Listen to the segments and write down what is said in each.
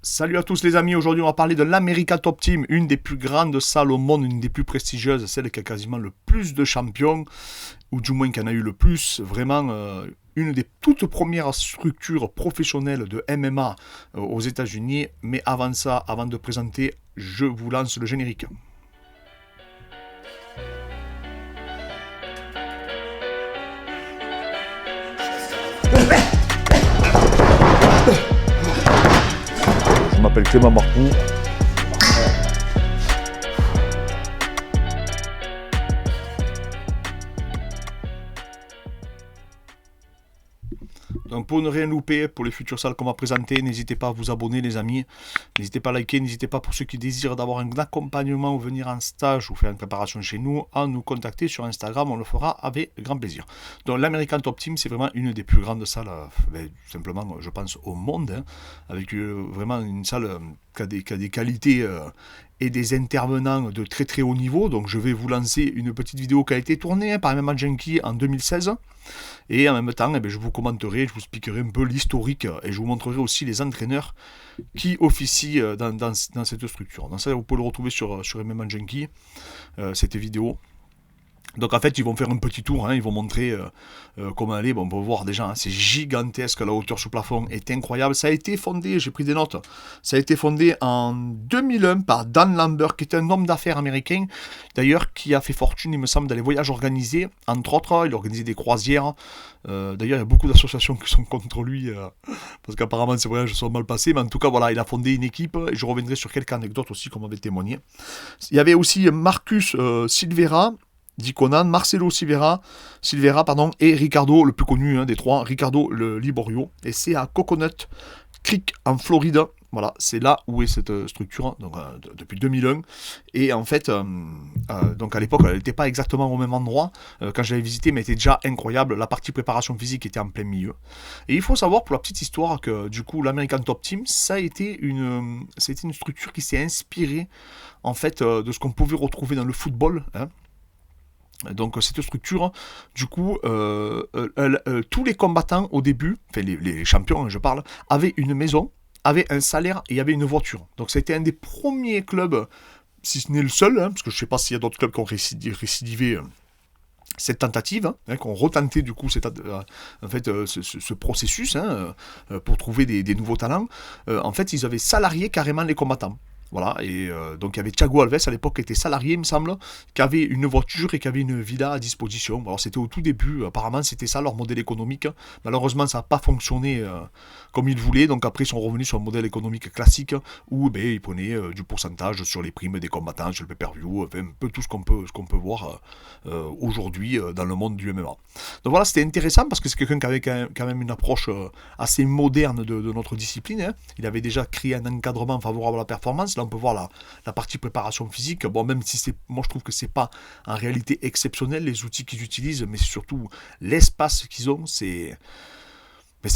Salut à tous les amis, aujourd'hui on va parler de l'America Top Team, une des plus grandes salles au monde, une des plus prestigieuses, celle qui a quasiment le plus de champions, ou du moins qui en a eu le plus, vraiment une des toutes premières structures professionnelles de MMA aux États-Unis. Mais avant ça, avant de présenter, je vous lance le générique. Je m'appelle Clément Marcoux. Donc pour ne rien louper, pour les futures salles qu'on va présenter, n'hésitez pas à vous abonner les amis, n'hésitez pas à liker, n'hésitez pas pour ceux qui désirent d'avoir un accompagnement ou venir en stage ou faire une préparation chez nous, à nous contacter sur Instagram, on le fera avec grand plaisir. Donc l'American Top Team, c'est vraiment une des plus grandes salles, simplement je pense au monde, hein, avec vraiment une salle qui a des qualités et des intervenants de très très haut niveau. Donc je vais vous lancer une petite vidéo qui a été tournée par MMA Junkie en 2016. Et en même temps, je vous commenterai, je vous expliquerai un peu l'historique et je vous montrerai aussi les entraîneurs qui officient dans cette structure. Donc ça, vous pouvez le retrouver sur MMA Junkie, cette vidéo. Donc en fait, ils vont faire un petit tour, hein, ils vont montrer comment aller. Bon, on peut voir déjà, hein, c'est gigantesque, la hauteur sous plafond est incroyable. Ça a été fondé, j'ai pris des notes, ça a été fondé en 2001 par Dan Lambert, qui est un homme d'affaires américain, d'ailleurs, qui a fait fortune, il me semble, dans les voyages organisés. Entre autres, il a organisé des croisières. D'ailleurs, il y a beaucoup d'associations qui sont contre lui, parce qu'apparemment ces voyages sont mal passés. Mais en tout cas, voilà, il a fondé une équipe, et je reviendrai sur quelques anecdotes aussi qu'on m'avait témoigné. Il y avait aussi Marcus Silveira, dit Conan, Marcelo Silveira, et Ricardo, le plus connu des trois, Ricardo le Liborio. Et c'est à Coconut Creek en Floride. Voilà, c'est là où est cette structure, donc depuis 2001. Et en fait, donc à l'époque, elle n'était pas exactement au même endroit quand je l'avais visité, mais elle était déjà incroyable. La partie préparation physique était en plein milieu. Et il faut savoir, pour la petite histoire, que du coup, l'American Top Team, ça a été une structure qui s'est inspirée en fait de ce qu'on pouvait retrouver dans le football, hein. Donc cette structure, du coup, tous les combattants au début, enfin les champions, je parle, avaient une maison, avaient un salaire et avaient une voiture. Donc c'était un des premiers clubs, si ce n'est le seul, hein, parce que je ne sais pas s'il y a d'autres clubs qui ont récidivé cette tentative, hein, qui ont retenté du coup ce processus, hein, pour trouver des nouveaux talents. En fait, ils avaient salarié carrément les combattants. Voilà, et donc il y avait Thiago Alves à l'époque qui était salarié, il me semble, qui avait une voiture et qui avait une villa à disposition. Alors c'était au tout début, apparemment c'était ça leur modèle économique. Malheureusement ça n'a pas fonctionné comme ils voulaient, donc après ils sont revenus sur un modèle économique classique où ils prenaient du pourcentage sur les primes des combattants, sur le pay-per-view, enfin, un peu tout ce qu'on peut voir aujourd'hui dans le monde du MMA. Donc voilà, c'était intéressant parce que c'est quelqu'un qui avait quand même une approche assez moderne de notre discipline, hein. Il avait déjà créé un encadrement favorable à la performance. Là, on peut voir la partie préparation physique. Bon, même si moi je trouve que c'est pas en réalité exceptionnel les outils qu'ils utilisent, mais c'est surtout l'espace qu'ils ont. C'est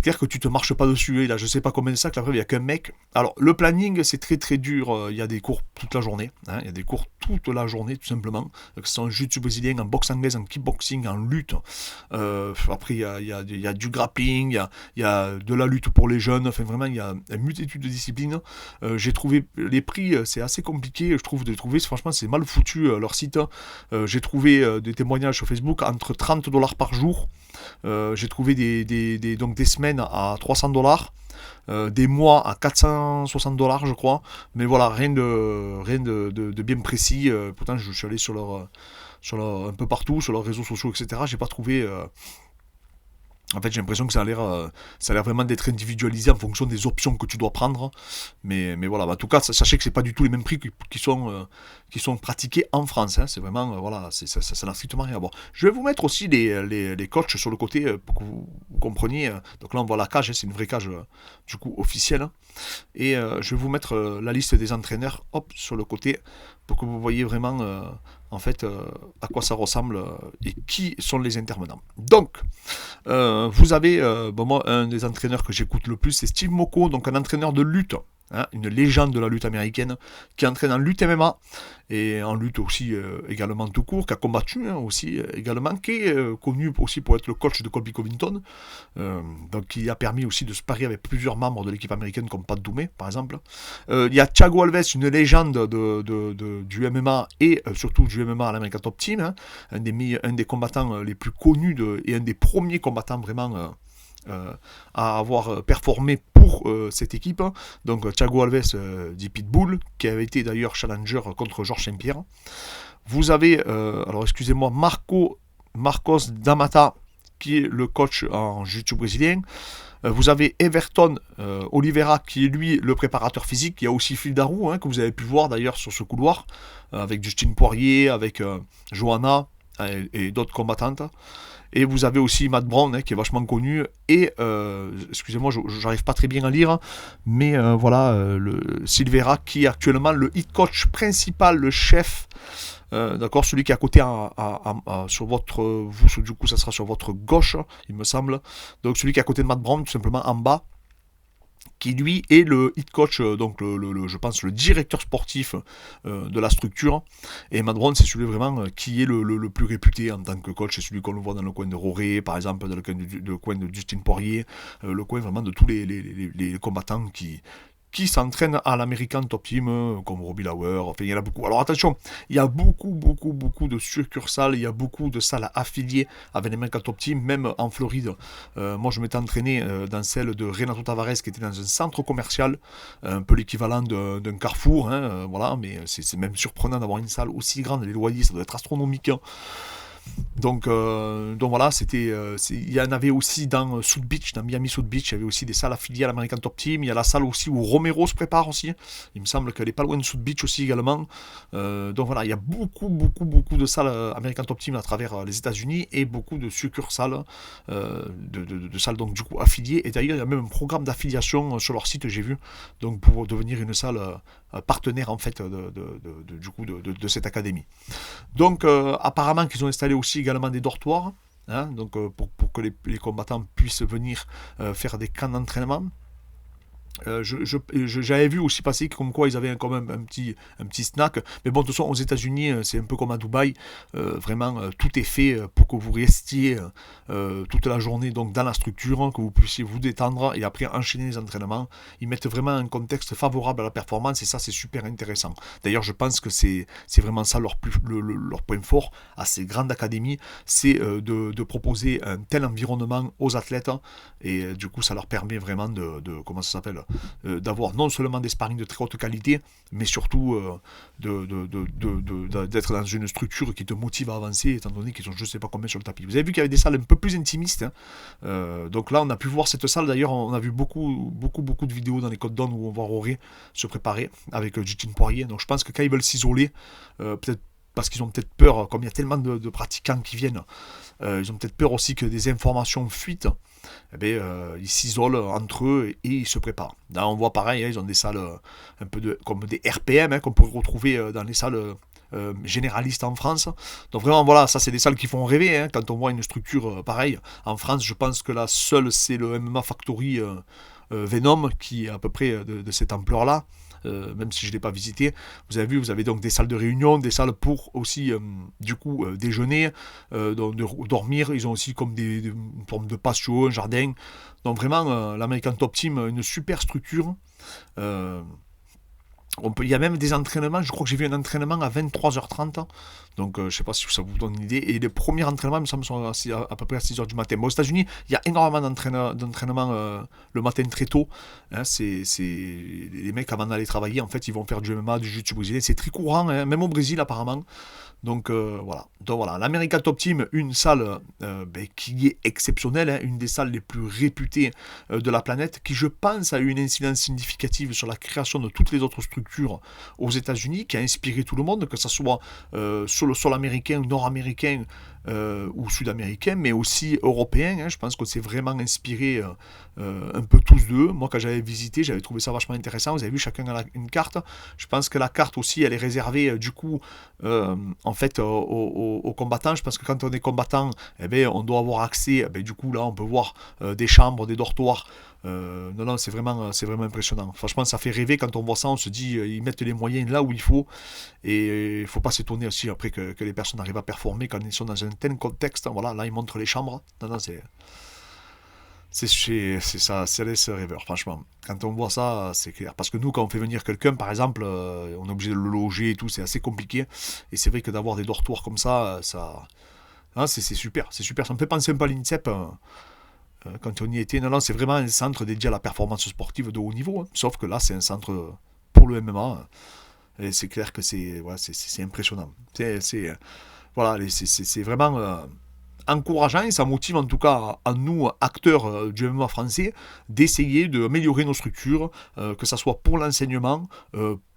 clair que tu te marches pas dessus. Et là, je sais pas combien de sacs. Après, il y a qu'un mec. Alors, le planning, c'est très très dur. Il y a des cours toute la journée. Hein. Il y a des cours toute la journée, tout simplement. Que ce soit en jiu-jitsu brésilien, en boxe anglaise, en kickboxing, en lutte. Après, il y a du grappling, il y a de la lutte pour les jeunes. Enfin, vraiment, il y a une multitude de disciplines. J'ai trouvé les prix, c'est assez compliqué, je trouve, de trouver. Franchement, c'est mal foutu, leur site. J'ai trouvé des témoignages sur Facebook entre $30 par jour. J'ai trouvé donc des semaines à $300, des mois à $460, je crois. Mais voilà, rien de bien précis. Pourtant, je suis allé sur un peu partout, sur leurs réseaux sociaux, etc. J'ai pas trouvé. En fait, j'ai l'impression que ça a l'air vraiment d'être individualisé en fonction des options que tu dois prendre. Mais voilà, en tout cas, sachez que c'est pas du tout les mêmes prix qui sont pratiqués en France, hein. C'est vraiment, voilà, ça n'a strictement rien à voir. Je vais vous mettre aussi les coachs sur le côté pour que vous compreniez. Donc là, on voit la cage, hein, c'est une vraie cage du coup officielle. Et je vais vous mettre la liste des entraîneurs, hop, sur le côté, pour que vous voyez vraiment en fait à quoi ça ressemble et qui sont les intervenants. Donc, vous avez, moi, un des entraîneurs que j'écoute le plus, c'est Steve Moko, donc un entraîneur de lutte hein, une légende de la lutte américaine, qui entraîne en lutte MMA et en lutte aussi également tout court, qui a combattu aussi également, qui est connu aussi pour être le coach de Colby Covington, donc qui a permis aussi de se parier avec plusieurs membres de l'équipe américaine comme Pat Doumé par exemple. Il y a Thiago Alves, une légende du MMA et surtout du MMA à l'American Top Team, hein, un des combattants les plus connus et un des premiers combattants vraiment à avoir performé pour cette équipe. Donc Thiago Alves dit Pitbull, qui avait été d'ailleurs challenger contre Georges Saint-Pierre. Vous avez, alors excusez-moi, Marcos D'Amata, qui est le coach en jiu-jitsu brésilien. Vous avez Everton Oliveira, qui est lui le préparateur physique. Il y a aussi Phil Darou, que vous avez pu voir d'ailleurs sur ce couloir, avec Justine Poirier, avec Johanna et d'autres combattantes. Et vous avez aussi Matt Brown, qui est vachement connu. Et, excusez-moi, j'arrive pas très bien à lire, mais voilà, le Silveira, qui est actuellement le head coach principal, le chef, d'accord, celui qui est à côté sur votre, vous, du coup, ça sera sur votre gauche, il me semble. Donc celui qui est à côté de Matt Brown, tout simplement en bas, qui lui est le head coach, donc je pense le directeur sportif de la structure. Et Matt Brown, c'est celui vraiment qui est le plus réputé en tant que coach. C'est celui qu'on le voit dans le coin de Roré, par exemple, dans le coin de Justine Poirier, le coin vraiment de tous les combattants qui s'entraînent à l'American Top Team, comme Robbie Lauer, enfin il y en a beaucoup. Alors attention, il y a beaucoup de succursales, il y a beaucoup de salles affiliées avec l'American Top Team, même en Floride. Moi je m'étais entraîné dans celle de Renato Tavares, qui était dans un centre commercial, un peu l'équivalent d'un Carrefour, voilà, mais c'est même surprenant d'avoir une salle aussi grande, les loyers, ça doit être astronomique. Donc voilà, il y en avait aussi dans South Beach, dans Miami South Beach, il y avait aussi des salles affiliées à l'American Top Team. Il y a la salle aussi où Romero se prépare aussi. Il me semble qu'elle est pas loin de South Beach aussi également. Donc voilà, il y a beaucoup de salles American Top Team à travers les États-Unis et beaucoup de succursales de salles donc du coup affiliées. Et d'ailleurs, il y a même un programme d'affiliation sur leur site, j'ai vu, donc pour devenir une salle partenaire en fait de cette académie. Donc apparemment qu'ils ont installé aussi également des dortoirs, donc pour que les combattants puissent venir faire des camps d'entraînement. J'avais vu aussi passer comme quoi ils avaient quand même un petit snack. Mais bon, de toute façon, aux États-Unis, c'est un peu comme à Dubaï. Vraiment, tout est fait pour que vous restiez toute la journée donc dans la structure, que vous puissiez vous détendre et après enchaîner les entraînements. Ils mettent vraiment un contexte favorable à la performance et ça, c'est super intéressant. D'ailleurs, je pense que c'est vraiment ça leur point fort à ces grandes académies, c'est de proposer un tel environnement aux athlètes et du coup, ça leur permet vraiment comment ça s'appelle, d'avoir non seulement des sparring de très haute qualité, mais surtout d'être dans une structure qui te motive à avancer, étant donné qu'ils sont je ne sais pas combien sur le tapis. Vous avez vu qu'il y avait des salles un peu plus intimistes, donc là on a pu voir cette salle, d'ailleurs on a vu beaucoup de vidéos dans les Côtes d'Or où on voit Roré se préparer avec Justine Poirier, donc je pense que quand ils veulent s'isoler, peut-être parce qu'ils ont peut-être peur, comme il y a tellement de pratiquants qui viennent, ils ont peut-être peur aussi que des informations fuitent, ils s'isolent entre eux et ils se préparent. Là, on voit pareil, ils ont des salles un peu comme des RPM, qu'on pourrait retrouver dans les salles généralistes en France. Donc vraiment, voilà, ça c'est des salles qui font rêver, quand on voit une structure pareille. En France, je pense que la seule, c'est le MMA Factory Venom, qui est à peu près de cette ampleur-là. Même si je ne l'ai pas visité. Vous avez vu, vous avez donc des salles de réunion, des salles pour aussi déjeuner, dormir. Ils ont aussi comme une forme de patio, un jardin. Donc vraiment, l'American Top Team, une super structure. Il y a même des entraînements, je crois que j'ai vu un entraînement à 23h30, donc je ne sais pas si ça vous donne une idée, et les premiers entraînements, il me semble, sont à peu près à 6h du matin. Bon, aux États-Unis, il y a énormément d'entraînements le matin très tôt, c'est les mecs avant d'aller travailler, en fait, ils vont faire du MMA, du jiu-jitsu brésilien, c'est très courant, même au Brésil apparemment. Donc voilà, l'American Top Team, une salle qui est exceptionnelle, une des salles les plus réputées de la planète, qui je pense a eu une incidence significative sur la création de toutes les autres structures aux États-Unis, qui a inspiré tout le monde, que ce soit sur le sol américain, nord-américain ou sud-américain, mais aussi européen. Je pense qu'on s'est vraiment inspiré un peu tous d'eux. Moi, quand j'avais visité, j'avais trouvé ça vachement intéressant. Vous avez vu, chacun a une carte. Je pense que la carte aussi, elle est réservée du coup en fait aux combattants. Je pense que quand on est combattant, on doit avoir accès. Du coup, là, on peut voir des chambres, des dortoirs Non, non, c'est vraiment impressionnant. Franchement, ça fait rêver quand on voit ça. On se dit, ils mettent les moyens là où il faut. Et il faut pas s'étonner aussi après que les personnes arrivent à performer quand ils sont dans un tel contexte. Voilà, là, ils montrent les chambres. Non, non, c'est ça, c'est laisse rêveur, franchement. Quand on voit ça, c'est clair. Parce que nous, quand on fait venir quelqu'un, par exemple, on est obligé de le loger et tout, c'est assez compliqué. Et c'est vrai que d'avoir des dortoirs comme ça, hein, c'est super, c'est super. Ça me fait penser un peu à l'INSEP quand on y était. Non, non, c'est vraiment un centre dédié à la performance sportive de haut niveau, hein. Sauf que là, c'est un centre pour le MMA. Et c'est clair que c'est impressionnant. Voilà, c'est vraiment encourageant et ça motive en tout cas à nous, acteurs du MMA français, d'essayer d'améliorer nos structures, que ce soit pour l'enseignement,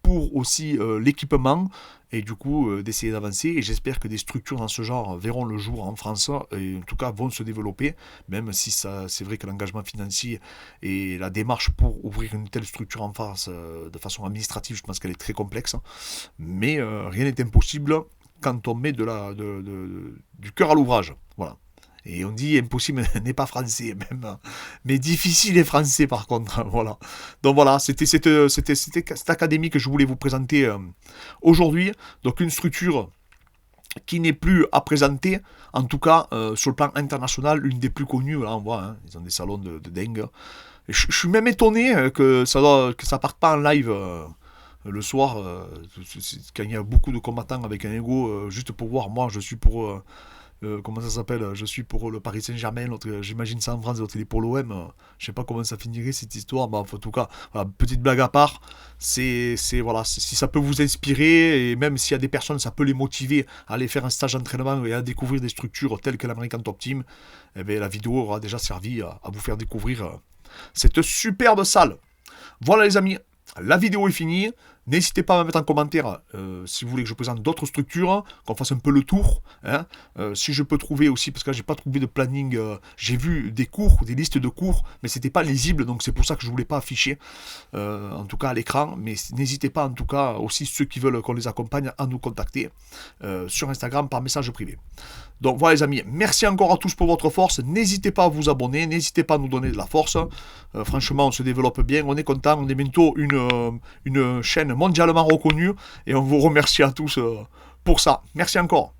pour aussi l'équipement, et du coup d'essayer d'avancer. Et j'espère que des structures dans ce genre verront le jour en France, et en tout cas vont se développer, même si c'est vrai que l'engagement financier et la démarche pour ouvrir une telle structure en France de façon administrative, je pense qu'elle est très complexe. Mais rien n'est impossible quand on met du cœur à l'ouvrage. Voilà. Et on dit impossible n'est pas français, même. Mais difficile est français par contre. Voilà. Donc voilà, c'était cette académie que je voulais vous présenter aujourd'hui. Donc une structure qui n'est plus à présenter, en tout cas sur le plan international, l'une des plus connues. Là on voit, hein, ils ont des salons de dingue. Je suis même étonné que ça parte pas en live. Le soir, quand il y a beaucoup de combattants avec un ego, juste pour voir, moi je suis pour, comment ça s'appelle, je suis pour le Paris Saint-Germain, l'autre, j'imagine ça en France, l'autre il est pour l'OM, je sais pas comment ça finirait cette histoire, bah, en tout cas, voilà, petite blague à part, voilà, si ça peut vous inspirer, et même s'il y a des personnes, ça peut les motiver à aller faire un stage d'entraînement et à découvrir des structures telles que l'American Top Team, eh bien, la vidéo aura déjà servi à vous faire découvrir cette superbe salle. Voilà les amis, la vidéo est finie. N'hésitez pas à me mettre en commentaire si vous voulez que je présente d'autres structures, qu'on fasse un peu le tour. Hein. Si je peux trouver aussi, parce que là j'ai pas trouvé de planning, j'ai vu des cours, des listes de cours, mais c'était pas lisible, donc c'est pour ça que je voulais pas afficher, en tout cas à l'écran. Mais n'hésitez pas en tout cas aussi ceux qui veulent qu'on les accompagne à nous contacter sur Instagram par message privé. Donc voilà les amis, merci encore à tous pour votre force, n'hésitez pas à vous abonner, n'hésitez pas à nous donner de la force, franchement on se développe bien, on est content, on est bientôt une chaîne mondialement reconnue et on vous remercie à tous pour ça, merci encore.